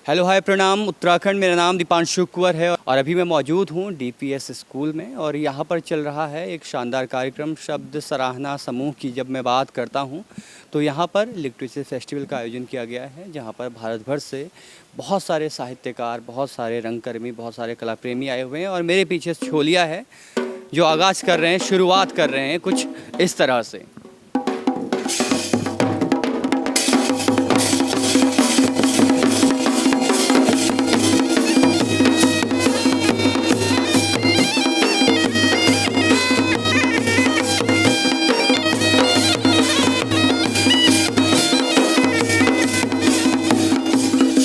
Hello hi प्रणाम उत्तराखंड। मेरा नाम दीपांशु कुंवर है और अभी मैं मौजूद हूँ डीपीएस स्कूल में और यहाँ पर चल रहा है एक शानदार कार्यक्रम शब्द सराहना समूह की। जब मैं बात करता हूँ तो यहाँ पर लिटरेचर फेस्टिवल का आयोजन किया गया है, जहाँ पर भारत भर से बहुत सारे साहित्यकार, बहुत सारे रंगकर्मी, बहुत सारे कला प्रेमी आए हुए हैं। और मेरे पीछे छोलिया है जो आगाज़ कर रहे हैं, शुरुआत कर रहे हैं कुछ इस तरह से।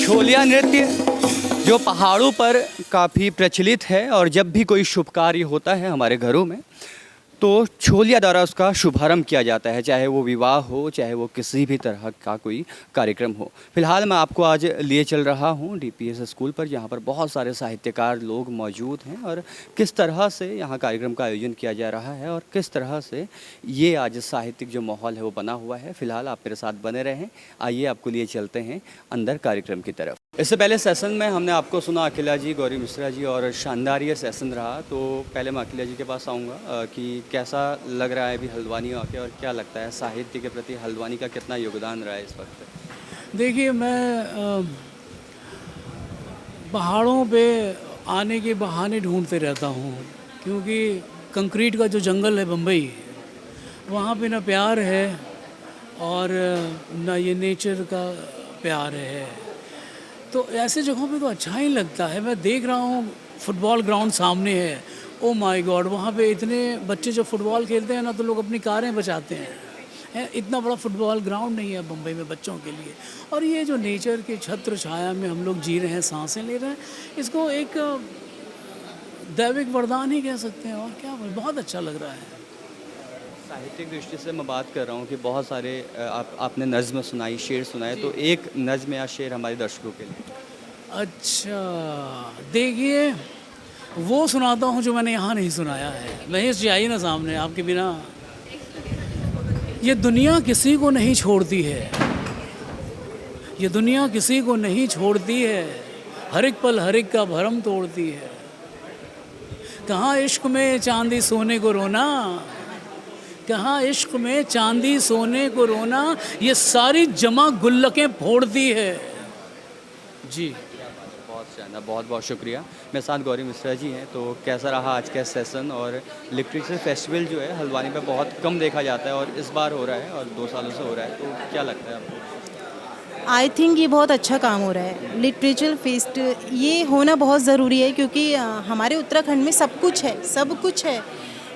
छोलिया नृत्य जो पहाड़ों पर काफ़ी प्रचलित है और जब भी कोई शुभ कार्य होता है हमारे घरों में तो छोलिया द्वारा उसका शुभारंभ किया जाता है, चाहे वो विवाह हो, चाहे वो किसी भी तरह का कोई कार्यक्रम हो। फिलहाल मैं आपको आज लिए चल रहा हूँ डीपीएस स्कूल पर, जहाँ पर बहुत सारे साहित्यकार लोग मौजूद हैं और किस तरह से यहाँ कार्यक्रम का आयोजन किया जा रहा है और किस तरह से ये आज साहित्यिक जो माहौल है वो बना हुआ है। फिलहाल आप मेरे साथ बने रहें, आइए आपको लिए चलते हैं अंदर कार्यक्रम की तरफ। इससे पहले सेशन में हमने आपको सुना अखिला जी, गौरी मिश्रा जी और शानदार ये सेशन रहा। तो पहले मैं अखिला जी के पास आऊँगा कि कैसा लग रहा है अभी हल्द्वानी आके और क्या लगता है साहित्य के प्रति हल्द्वानी का कितना योगदान रहा है इस वक्त? देखिए, मैं पहाड़ों पे आने के बहाने ढूंढते रहता हूँ, क्योंकि कंक्रीट का जो जंगल है बम्बई, वहाँ पे ना प्यार है और ना ये नेचर का प्यार है। तो ऐसे जगहों पे तो अच्छा ही लगता है। मैं देख रहा हूँ फुटबॉल ग्राउंड सामने है, ओ माय गॉड, वहाँ पे इतने बच्चे जब फुटबॉल खेलते हैं ना तो लोग अपनी कारें बचाते हैं। इतना बड़ा फुटबॉल ग्राउंड नहीं है मुंबई में बच्चों के लिए। और ये जो नेचर के छत्र छाया में हम लोग जी रहे हैं, सांसें ले रहे हैं, इसको एक दैविक वरदान ही कह सकते हैं। और क्या, बहुत अच्छा लग रहा है। साहित्यिक दृष्टि से मैं बात कर रहा हूँ कि बहुत सारे आपने नज़्म सुनाई, शेर सुनाए, तो एक नज़्म या शेर हमारे दर्शकों के लिए। अच्छा, देखिए, वो सुनाता हूँ जो मैंने यहाँ नहीं सुनाया है। महेश जी आइए ना सामने, आपके बिना। ये दुनिया किसी को नहीं छोड़ती है, ये दुनिया किसी को नहीं छोड़ती है, हर एक पल हर एक का भरम तोड़ती है। कहाँ इश्क में चांदी सोने को रोना, कहाँ इश्क में चांदी सोने को रोना, ये सारी जमा गुल्लकें फोड़ती है। जी, बहुत शानदार, बहुत बहुत शुक्रिया। मेरे साथ गौरी मिश्रा जी हैं। तो कैसा रहा आज का सेशन? और लिटरेचर फेस्टिवल जो है हल्द्वानी में बहुत कम देखा जाता है और इस बार हो रहा है और 2 सालों से हो रहा है, तो क्या लगता है आपको? आई थिंक ये बहुत अच्छा काम हो रहा है। लिटरेचर फेस्ट ये होना बहुत ज़रूरी है, क्योंकि हमारे उत्तराखंड में सब कुछ है, सब कुछ है,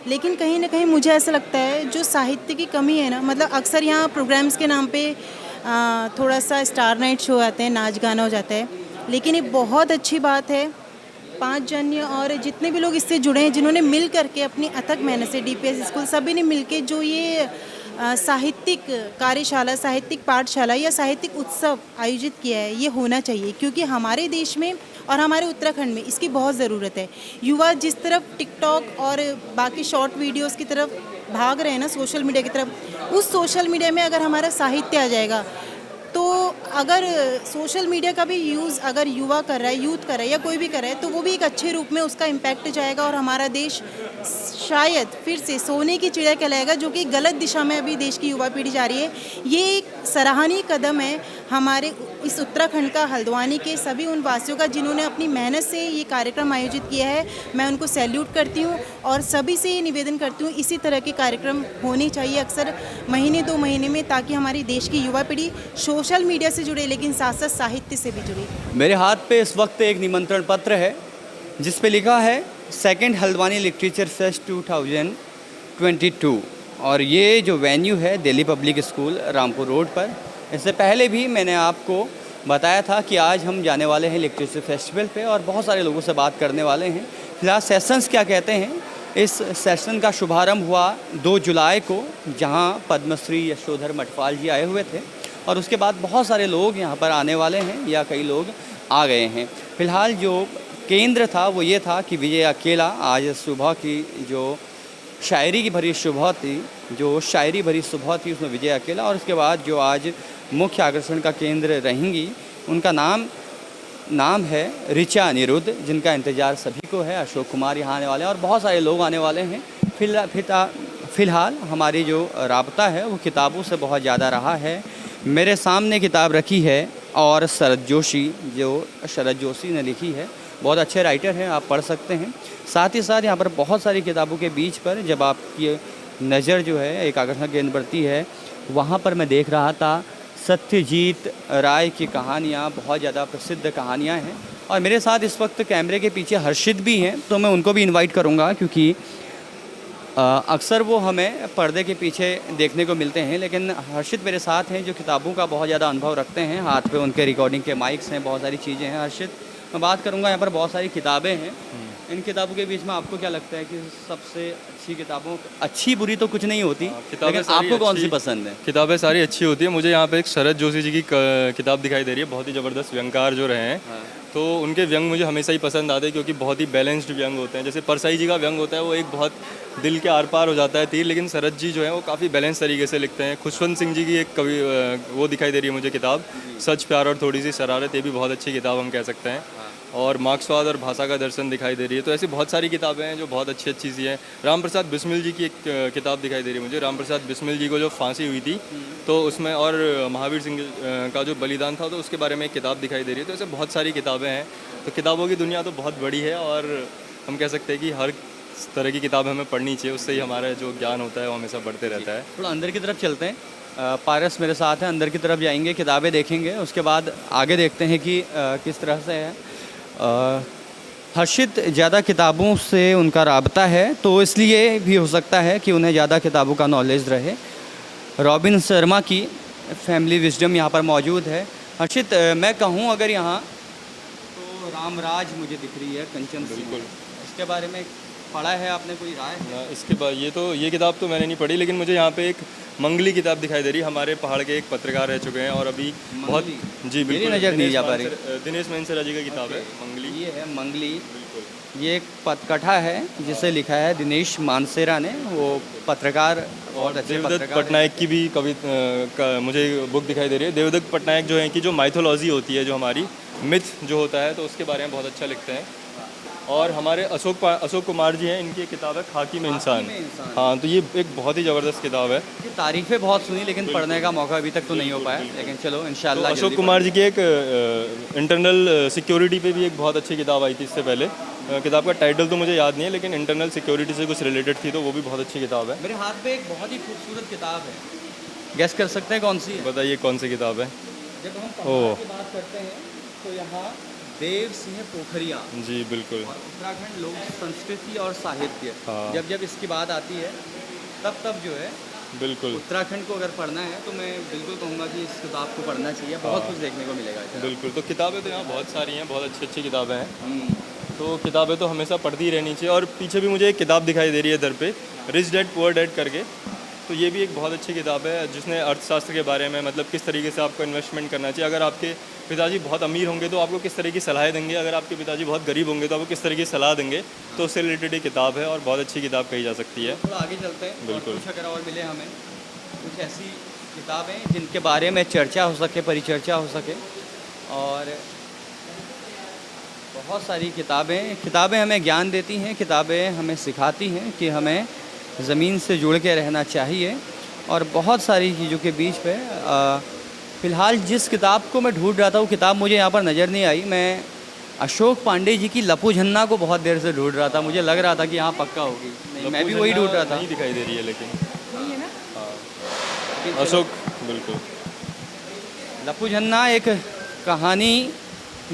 लेकिन कहीं ना कहीं मुझे ऐसा लगता है जो साहित्य की कमी है ना, मतलब अक्सर यहाँ प्रोग्राम्स के नाम पे थोड़ा सा स्टार नाइट शो आते हैं, नाच गाना हो जाता है, लेकिन ये बहुत अच्छी बात है। 5 जन और जितने भी लोग इससे जुड़े हैं, जिन्होंने मिल करके अपनी अथक मेहनत से डीपीएस स्कूल सभी ने मिलके जो ये साहित्यिक कार्यशाला, साहित्यिक पाठशाला या साहित्यिक उत्सव आयोजित किया है, ये होना चाहिए, क्योंकि हमारे देश में और हमारे उत्तराखंड में इसकी बहुत ज़रूरत है। युवा जिस तरफ टिकटॉक और बाकी शॉर्ट वीडियोस की तरफ भाग रहे हैं ना, सोशल मीडिया की तरफ, उस सोशल मीडिया में अगर हमारा साहित्य आ जाएगा तो अगर सोशल मीडिया का भी यूज़ अगर युवा कर रहा है, यूथ कर रहा है या कोई भी कर रहा है, तो वो भी एक अच्छे रूप में उसका इम्पैक्ट जाएगा और हमारा देश शायद फिर से सोने की चिड़िया कहलाएगा, जो कि गलत दिशा में अभी देश की युवा पीढ़ी जा रही है। ये एक सराहनीय कदम है हमारे इस उत्तराखंड का, हल्द्वानी के सभी उन वासियों का जिन्होंने अपनी मेहनत से ये कार्यक्रम आयोजित किया है। मैं उनको सैल्यूट करती हूँ और सभी से ये निवेदन करती हूँ, इसी तरह के कार्यक्रम होने चाहिए अक्सर महीने 2 महीने में, ताकि हमारी देश की युवा पीढ़ी सोशल मीडिया से जुड़े लेकिन साथ साथ साहित्य से भी जुड़े। मेरे हाथ पे इस वक्त एक निमंत्रण पत्र है जिस पे लिखा है 2nd हल्द्वानी लिटरेचर फेस्ट 2022 और ये जो वेन्यू है Delhi public school Rampur road पर। इससे पहले भी मैंने आपको बताया था कि आज हम जाने वाले हैं लिटरेचर फेस्टिवल पे और बहुत सारे लोगों से बात करने वाले हैं। फिलहाल सेशंस क्या कहते हैं, इस सेशन का शुभारंभ हुआ 2 जुलाई को, जहां पद्मश्री यशोधर मटवाल जी आए हुए थे और उसके बाद बहुत सारे लोग यहां पर आने वाले हैं या कई लोग आ गए हैं। फिलहाल जो केंद्र था वो ये था कि विजय अकेला आज सुबह की जो शायरी की भरी सुबह थी, जो शायरी भरी सुबह थी उसमें विजय अकेला, और उसके बाद जो आज मुख्य आकर्षण का केंद्र रहेंगी उनका नाम नाम है ऋचा अनिरुद्ध, जिनका इंतज़ार सभी को है। अशोक कुमार यहाँ आने वाले हैं और बहुत सारे लोग आने वाले हैं। फ़िलहाल हमारी जो राबता है वो किताबों से बहुत ज़्यादा रहा है। मेरे सामने किताब रखी है और शरद जोशी, जो शरद जोशी ने लिखी है, बहुत अच्छे राइटर हैं, आप पढ़ सकते हैं। साथ ही साथ यहाँ पर बहुत सारी किताबों के बीच पर जब आपकी नज़र जो है एक आकर्षण केंद्र बढ़ती है, वहाँ पर मैं देख रहा था सत्यजीत राय की कहानियाँ, बहुत ज़्यादा प्रसिद्ध कहानियाँ हैं। और मेरे साथ इस वक्त कैमरे के पीछे हर्षित भी हैं, तो मैं उनको भी इनवाइट करूँगा, क्योंकि अक्सर वो हमें पर्दे के पीछे देखने को मिलते हैं, लेकिन हर्षित मेरे साथ हैं जो किताबों का बहुत ज़्यादा अनुभव रखते हैं। हाथ पे उनके रिकॉर्डिंग के माइक्स हैं, बहुत सारी चीज़ें हैं। हर्षित, मैं बात करूँगा, यहाँ पर बहुत सारी किताबें हैं। इन किताबों के बीच में आपको क्या लगता है कि सबसे अच्छी किताबों, अच्छी बुरी तो कुछ नहीं होती, लेकिन आपको कौन सी पसंद है? किताबें सारी अच्छी होती है। मुझे यहाँ पे एक शरद जोशी जी की किताब दिखाई दे रही है। बहुत ही ज़बरदस्त व्यंगकार जो रहे हैं, तो उनके व्यंग मुझे हमेशा ही पसंद आते हैं, क्योंकि बहुत ही बैलेंस्ड व्यंग होते हैं। जैसे परसाई जी का व्यंग होता है, वो एक बहुत दिल के आर पार हो जाता है तीर, लेकिन शरद जी जो है वो काफ़ी बैलेंस तरीके से लिखते हैं। खुशवंत सिंह जी की एक कवि वो दिखाई दे रही है मुझे किताब, सच प्यार और थोड़ी सी शरारत, ये भी बहुत अच्छी किताब हम कह सकते हैं। और मार्क्सवाद और भाषा का दर्शन दिखाई दे रही है। तो ऐसी बहुत सारी किताबें हैं जो बहुत अच्छी अच्छी सी हैं। राम प्रसाद बिस्मिल जी की एक किताब दिखाई दे रही है मुझे। राम प्रसाद बिस्मिल जी को जो फांसी हुई थी, तो उसमें, और महावीर सिंह का जो बलिदान था, तो उसके बारे में एक किताब दिखाई दे रही है। तो ऐसे बहुत सारी किताबें हैं। तो किताबों की दुनिया तो बहुत बड़ी है, और हम कह सकते हैं कि हर तरह की किताब हमें पढ़नी चाहिए। उससे ही हमारा जो ज्ञान होता है वो हमेशा बढ़ते रहता है। थोड़ा अंदर की तरफ चलते हैं। पारस मेरे साथ हैं, अंदर की तरफ जाएंगे, किताबें देखेंगे, उसके बाद आगे देखते हैं कि किस तरह से है। हर्षित ज़्यादा किताबों से उनका राबता है, तो इसलिए भी हो सकता है कि उन्हें ज़्यादा किताबों का नॉलेज रहे। रॉबिन शर्मा की फैमिली विजडम यहाँ पर मौजूद है। हर्षित, मैं कहूँ अगर यहाँ तो रामराज मुझे दिख रही है, कंचन सिंह, इसके बारे में पढ़ा है आपने, कोई राय है? इसके बाद ये किताब तो मैंने नहीं पढ़ी, लेकिन मुझे यहाँ पे एक मंगली किताब दिखाई दे रही है। हमारे पहाड़ के एक पत्रकार रह चुके हैं, और अभी बहुत, जी बिल्कुल, मेरी नज़र नहीं जा पा रही। दिनेश मेनसरा जी का किताब है मंगली। ये है मंगली, ये एक पटकथा है जिसे लिखा है दिनेश मानसेरा ने, वो पत्रकार, बहुत अच्छे देवदत्त पत्रकार पटनायक की भी मुझे बुक दिखाई दे रही है। देवदत्त पटनायक जो है कि जो माइथोलॉजी होती है, जो हमारी मिथ जो होता है, तो उसके बारे में बहुत अच्छा लिखते हैं। और हमारे अशोक कुमार जी हैं, इनकी किताब है खाकी में इंसान। हाँ, तो ये एक बहुत ही ज़बरदस्त किताब है। की तारीफ़ें बहुत सुनी, लेकिन पढ़ने का मौका अभी तक तो नहीं हो पाया, लेकिन चलो इंशाल्लाह। तो अशोक कुमार जी की एक इंटरनल सिक्योरिटी पे भी एक बहुत अच्छी किताब आई थी इससे पहले। किताब का टाइटल तो मुझे याद नहीं है, लेकिन इंटरनल सिक्योरिटी से कुछ रिलेटेड थी, तो वो भी बहुत अच्छी किताब है। मेरे हाथ पे एक बहुत ही खूबसूरत किताब है, गैस कर सकते हैं कौन सी है? बताइए कौन सी किताब है? जब हम पहाड़ की बात करते हैं तो यहाँ देव सिंह पोखरिया, जी बिल्कुल, और उत्तराखंड लोक संस्कृति और साहित्य, हाँ। जब इसकी बात आती है तब जो है बिल्कुल, उत्तराखंड को अगर पढ़ना है तो मैं बिल्कुल कहूँगा कि इस किताब को पढ़ना चाहिए, बहुत कुछ देखने को मिलेगा इसमें। बिल्कुल। तो किताबें तो यहाँ बहुत सारी हैं, बहुत अच्छी अच्छी किताबें हैं। तो किताबें तो हमेशा पढ़ती ही रहनी चाहिए। और पीछे भी मुझे एक किताब दिखाई दे रही है इधर पे, रिच डैड पुअर डैड करके। तो ये भी एक बहुत अच्छी किताब है, जिसने अर्थशास्त्र के बारे में, मतलब किस तरीके से आपको इन्वेस्टमेंट करना चाहिए। अगर आपके पिताजी बहुत अमीर होंगे तो आपको किस तरह की सलाह देंगे, अगर आपके पिताजी बहुत गरीब होंगे तो आपको किस तरह की सलाह देंगे, तो उससे रिलेटेड ये किताब है, और बहुत अच्छी किताब कही जा सकती है। थोड़ा आगे चलते हैं, बिल्कुल। और कुछ अगर और मिले हमें कुछ ऐसी किताबें जिनके बारे में चर्चा हो सके, परिचर्चा हो सके। और बहुत सारी किताबें हमें ज्ञान देती हैं, किताबें हमें सिखाती हैं कि हमें ज़मीन से जुड़ के रहना चाहिए। और बहुत सारी चीज़ों के बीच पे फ़िलहाल जिस किताब को मैं ढूंढ रहा था, वो किताब मुझे यहाँ पर नज़र नहीं आई। मैं अशोक पांडे जी की लपू झन्ना को बहुत देर से ढूंढ रहा था, मुझे लग रहा था कि यहाँ पक्का होगी, नहीं मैं भी वही ढूंढ रहा था। नहीं दिखाई दे रही है, लेकिन नहीं है ना? हाँ, अशोक, बिल्कुल। लपू झन्ना एक कहानी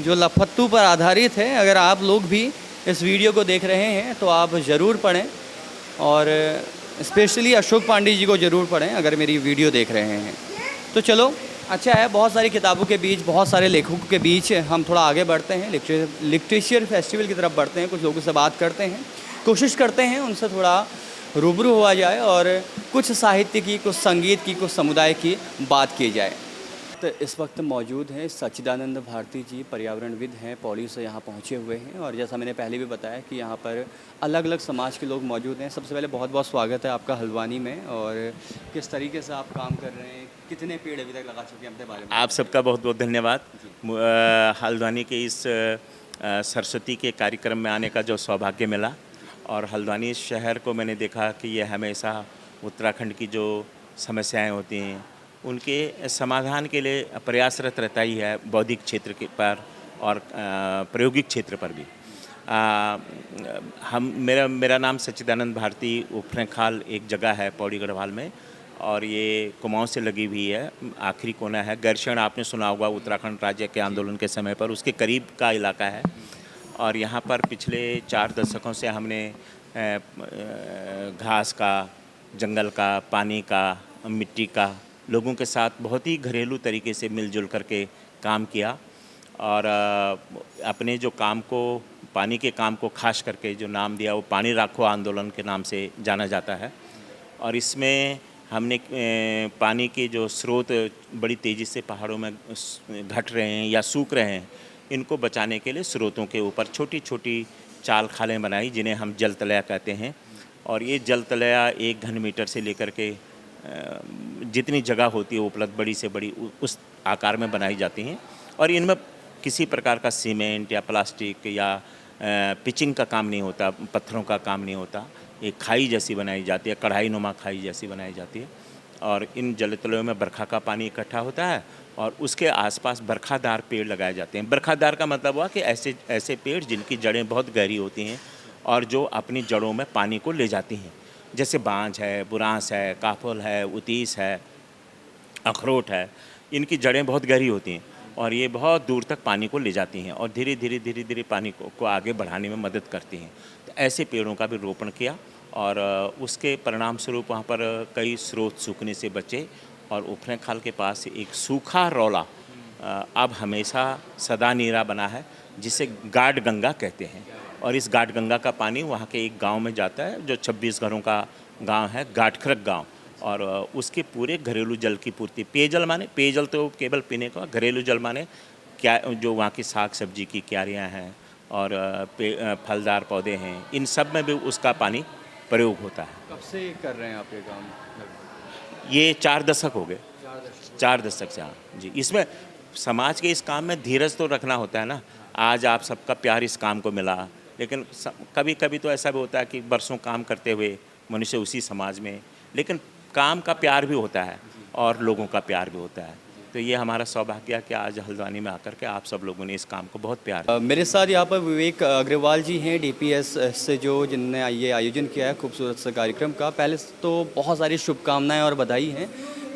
जो लफत्तू पर आधारित है। अगर आप लोग भी इस वीडियो को देख रहे हैं तो आप ज़रूर पढ़ें, और स्पेशली अशोक पांडे जी को ज़रूर पढ़ें अगर मेरी वीडियो देख रहे हैं तो। चलो अच्छा है, बहुत सारी किताबों के बीच, बहुत सारे लेखकों के बीच हम थोड़ा आगे बढ़ते हैं, लिटरेचर फेस्टिवल की तरफ बढ़ते हैं, कुछ लोगों से बात करते हैं, कोशिश करते हैं उनसे थोड़ा रूबरू हुआ जाए, और कुछ साहित्य की, कुछ संगीत की, कुछ समुदाय की बात की जाए। इस वक्त मौजूद हैं सच्चिदानंद भारती जी, पर्यावरणविद हैं, पौड़ी से यहाँ पहुँचे हुए हैं। और जैसा मैंने पहले भी बताया कि यहाँ पर अलग अलग समाज के लोग मौजूद हैं। सबसे पहले बहुत बहुत स्वागत है आपका हल्द्वानी में। और किस तरीके से आप काम कर रहे हैं, कितने पेड़ अभी तक लगा चुके हैं, अपने बारे में? आप सबका बहुत बहुत धन्यवाद। हल्द्वानी के इस सरस्वती के कार्यक्रम में आने का जो सौभाग्य मिला, और हल्द्वानी शहर को मैंने देखा कि ये हमेशा उत्तराखंड की जो समस्याएं होती हैं उनके समाधान के लिए प्रयासरत रहता ही है, बौद्धिक क्षेत्र के पर और प्रायोगिक क्षेत्र पर भी। मेरा नाम सच्चिदानंद भारती, उफरैंखाल एक जगह है पौड़ी गढ़वाल में, और ये कुमाऊं से लगी हुई है, आखिरी कोना है। गैरसैंण आपने सुना होगा, उत्तराखंड राज्य के आंदोलन के समय पर उसके करीब का इलाका है। और यहाँ पर पिछले 4 दशकों से हमने घास का, जंगल का, पानी का, मिट्टी का, लोगों के साथ बहुत ही घरेलू तरीके से मिलजुल करके काम किया। और अपने जो काम को, पानी के काम को खास करके जो नाम दिया, वो पानी राखो आंदोलन के नाम से जाना जाता है। और इसमें हमने पानी के जो स्रोत बड़ी तेज़ी से पहाड़ों में घट रहे हैं या सूख रहे हैं, इनको बचाने के लिए स्रोतों के ऊपर छोटी छोटी चाल खालें बनाई, जिन्हें हम जल तलया कहते हैं। और ये जल तलया 1 घन मीटर से लेकर के जितनी जगह होती है उपलब्ध, बड़ी से बड़ी उस आकार में बनाई जाती हैं। और इनमें किसी प्रकार का सीमेंट या प्लास्टिक या पिचिंग का काम नहीं होता, पत्थरों का काम नहीं होता। एक खाई जैसी बनाई जाती है, कढ़ाई नुमा खाई जैसी बनाई जाती है। और इन जलतलों में बरखा का पानी इकट्ठा होता है और उसके आसपास बरखादार पेड़ लगाए जाते हैं। बरखादार का मतलब हुआ कि ऐसे पेड़ जिनकी जड़ें बहुत गहरी होती हैं और जो अपनी जड़ों में पानी को ले जाती हैं, जैसे बांज है, बुरांस है, काफल है, उतीस है, अखरोट है। इनकी जड़ें बहुत गहरी होती हैं और ये बहुत दूर तक पानी को ले जाती हैं और धीरे धीरे पानी को आगे बढ़ाने में मदद करती हैं। तो ऐसे पेड़ों का भी रोपण किया और उसके परिणाम स्वरूप वहाँ पर कई स्रोत सूखने से बचे। और उफरैंखाल के पास एक सूखा रौला अब हमेशा सदा नीरा बना है, जिसे गाड गंगा कहते हैं। और इस गाड गंगा का पानी वहाँ के एक गांव में जाता है, जो 26 घरों का गांव है, गाटखरक गांव। और उसके पूरे घरेलू जल की पूर्ति, पेयजल माने पेयजल तो केवल पीने का, घरेलू जल माने क्या, जो वहाँ की साग सब्जी की क्यारियाँ हैं और फलदार पौधे हैं, इन सब में भी उसका पानी प्रयोग होता है। कब से कर रहे हैं आप ये काम? ये 4 दशक हो गए। 4 दशक से, हाँ जी। इसमें समाज के इस काम में धीरज तो रखना होता है ना। आज आप सबका प्यार इस काम को मिला, लेकिन कभी कभी तो ऐसा भी होता है कि बरसों काम करते हुए मनुष्य उसी समाज में, लेकिन काम का प्यार भी होता है और लोगों का प्यार भी होता है। तो ये हमारा सौभाग्य है कि आज हल्द्वानी में आकर के आप सब लोगों ने इस काम को बहुत प्यार। मेरे साथ यहाँ पर विवेक अग्रवाल जी हैं, DPS से, जिनने ये आयोजन किया है खूबसूरत सा कार्यक्रम का। पहले तो बहुत सारी शुभकामनाएं और बधाई हैं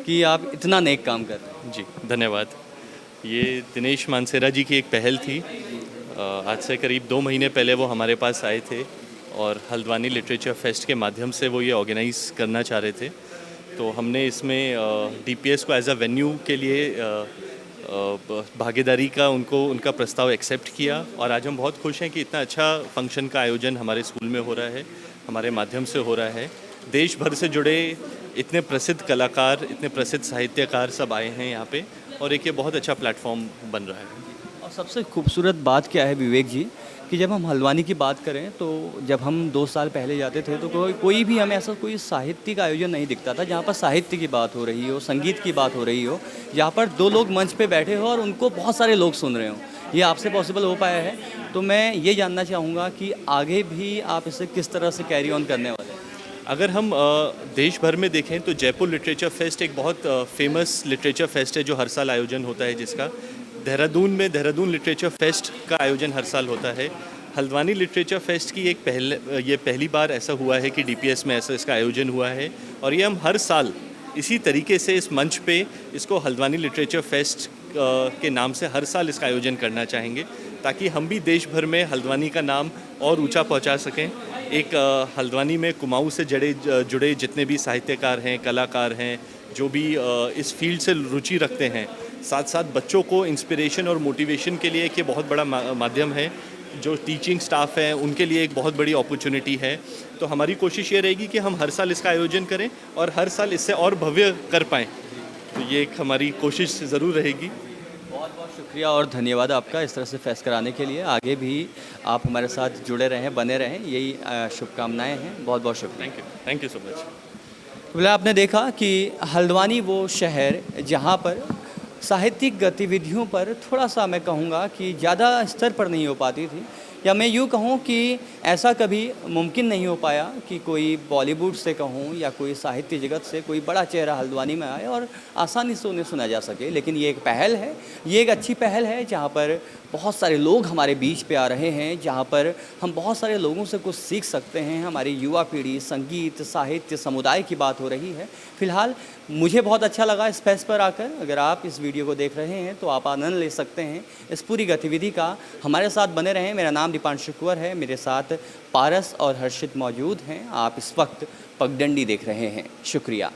कि आप इतना नेक काम कर रहे हैं। जी धन्यवाद। ये दिनेश मानसेरा जी की एक पहल थी। आज से करीब 2 महीने पहले वो हमारे पास आए थे और हल्द्वानी लिटरेचर फेस्ट के माध्यम से वो ये ऑर्गेनाइज़ करना चाह रहे थे। तो हमने इसमें DPS को एज अ वेन्यू के लिए भागीदारी का उनका प्रस्ताव एक्सेप्ट किया। और आज हम बहुत खुश हैं कि इतना अच्छा फंक्शन का आयोजन हमारे स्कूल में हो रहा है, हमारे माध्यम से हो रहा है। देश भर से जुड़े इतने प्रसिद्ध कलाकार, इतने प्रसिद्ध साहित्यकार सब आए हैं यहाँ पे, और एक ये बहुत अच्छा प्लेटफॉर्म बन रहा है। और सबसे खूबसूरत बात क्या है विवेक जी, कि जब हम हल्द्वानी की बात करें तो जब हम 2 साल पहले जाते थे तो कोई भी हमें ऐसा कोई साहित्यिक आयोजन नहीं दिखता था जहाँ पर साहित्य की बात हो रही हो, संगीत की बात हो रही हो, जहाँ पर 2 लोग मंच पे बैठे हो और उनको बहुत सारे लोग सुन रहे हो। ये आपसे पॉसिबल हो पाया है। तो मैं ये जानना चाहूँगा कि आगे भी आप इसे किस तरह से कैरी ऑन करने वाले हैं? अगर हम देश भर में देखें तो जयपुर लिटरेचर फेस्ट एक बहुत फेमस लिटरेचर फेस्ट है जो हर साल आयोजन होता है, जिसका देहरादून में देहरादून लिटरेचर फेस्ट का आयोजन हर साल होता है। हल्द्वानी लिटरेचर फेस्ट की ये पहली बार ऐसा हुआ है कि DPS में ऐसा इसका आयोजन हुआ है। और ये हम हर साल इसी तरीके से इस मंच पे इसको हल्द्वानी लिटरेचर फेस्ट के नाम से हर साल इसका आयोजन करना चाहेंगे, ताकि हम भी देश भर में हल्द्वानी का नाम और ऊंचा पहुंचा सकें। एक हल्द्वानी में कुमाऊं से जुड़े जितने भी साहित्यकार हैं, कलाकार हैं, जो भी इस फील्ड से रुचि रखते हैं, साथ साथ बच्चों को इंस्पिरेशन और मोटिवेशन के लिए एक ये बहुत बड़ा माध्यम है। जो टीचिंग स्टाफ है उनके लिए एक बहुत बड़ी अपॉर्चुनिटी है। तो हमारी कोशिश ये रहेगी कि हम हर साल इसका आयोजन करें और हर साल इससे और भव्य कर पाएँ। तो ये एक हमारी कोशिश ज़रूर रहेगी। बहुत बहुत शुक्रिया और धन्यवाद आपका इस तरह से फेस्ट कराने के लिए। आगे भी आप हमारे साथ जुड़े रहें, बने रहें, यही शुभकामनाएं हैं। बहुत बहुत शुक्रिया। Thank you so much. बोला आपने देखा कि हल्द्वानी वो शहर जहाँ पर साहित्यिक गतिविधियों पर थोड़ा सा मैं कहूँगा कि ज़्यादा स्तर पर नहीं हो पाती थी, या मैं यूँ कहूँ कि ऐसा कभी मुमकिन नहीं हो पाया कि कोई बॉलीवुड से कहूँ या कोई साहित्य जगत से कोई बड़ा चेहरा हल्द्वानी में आए और आसानी से उन्हें सुना जा सके। लेकिन ये एक पहल है, ये एक अच्छी पहल है जहाँ पर बहुत सारे लोग हमारे बीच पे आ रहे हैं, जहाँ पर हम बहुत सारे लोगों से कुछ सीख सकते हैं। हमारी युवा पीढ़ी, संगीत, साहित्य, समुदाय की बात हो रही है। फ़िलहाल मुझे बहुत अच्छा लगा इस फेस्ट पर आकर। अगर आप इस वीडियो को देख रहे हैं तो आप आनंद ले सकते हैं इस पूरी गतिविधि का। हमारे साथ बने रहें। मेरा नाम दीपांशु कुंवर है, मेरे साथ पारस और हर्षित मौजूद हैं। आप इस वक्त पगडंडी देख रहे हैं। शुक्रिया।